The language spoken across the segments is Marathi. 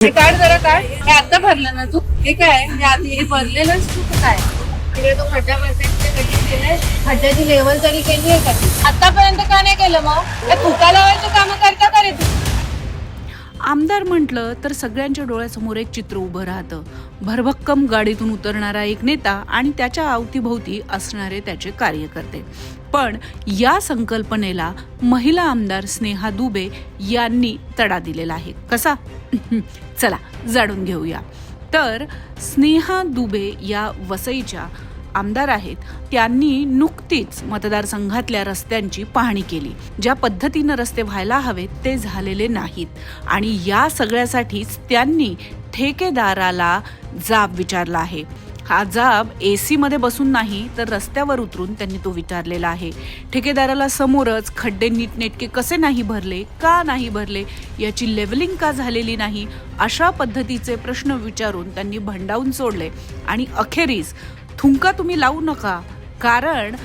हे काढ जरा काढ. हे आता भरलं ना तू? हे काय हे आधी हे भरलेलंच तू काय? तिकडे तो खड्डा केलाय, खड्ड्याची लेवल तरी केली आहे का? आतापर्यंत का नाही केलं मग? हे थुका लावायचं काम करता का रे तू? आमदार म्हटलं तर सगळ्यांच्या डोळ्यासमोर एक चित्र उभं राहतं. भरभक्कम गाडीतून उतरणारा एक नेता आणि त्याच्या अवतीभोवती असणारे त्याचे कार्यकर्ते. पण या संकल्पनेला महिला आमदार स्नेहा दुबे यांनी तडा दिलेला आहे. कसा? चला जाणून घेऊया. तर स्नेहा दुबे या वसईच्या आमदार आहेत. त्यांनी नुकतीच मतदारसंघातल्या रस्त्यांची पाहणी केली. ज्या पद्धतीनं रस्ते व्हायला हवेत ते झालेले नाहीत आणि या सगळ्यासाठीच त्यांनी ठेकेदाराला जाब विचारला आहे. हा जाब AC मध्ये बसून नाही तर रस्त्यावर उतरून त्यांनी तो विचारलेला आहे. ठेकेदाराला समोरच खड्डे नीटनेटके कसे नाही भरले, का नाही भरले, याची लेवलिंग का झालेली नाही, अशा पद्धतीचे प्रश्न विचारून त्यांनी भंडावून सोडले. आणि अखेरीस थुंका तुम्ही लावू नका, कारण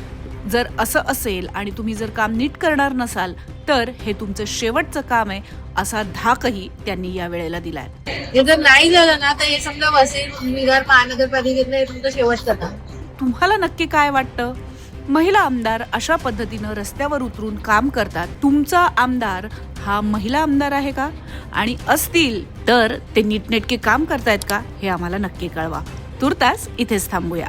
जर असं असेल आणि तुम्ही जर काम नीट करणार नसाल तर हे तुमचं शेवटचं काम आहे, असा धाकही त्यांनी या वेळेला दिलाय. हे जर नाही झालं ना तर हे समजा वसई विरार महानगरपालिकेतलं हे तुमचं शेवटचं काम. तुम्हाला नक्की काय वाटतं? महिला आमदार अशा पद्धतीनं रस्त्यावर उतरून काम करतात. तुमचा आमदार हा महिला आमदार आहे का? आणि असतील तर ते नीटनेटके काम करतायत का? हे आम्हाला नक्की कळवा. तुर्तास इथेच थांबूया.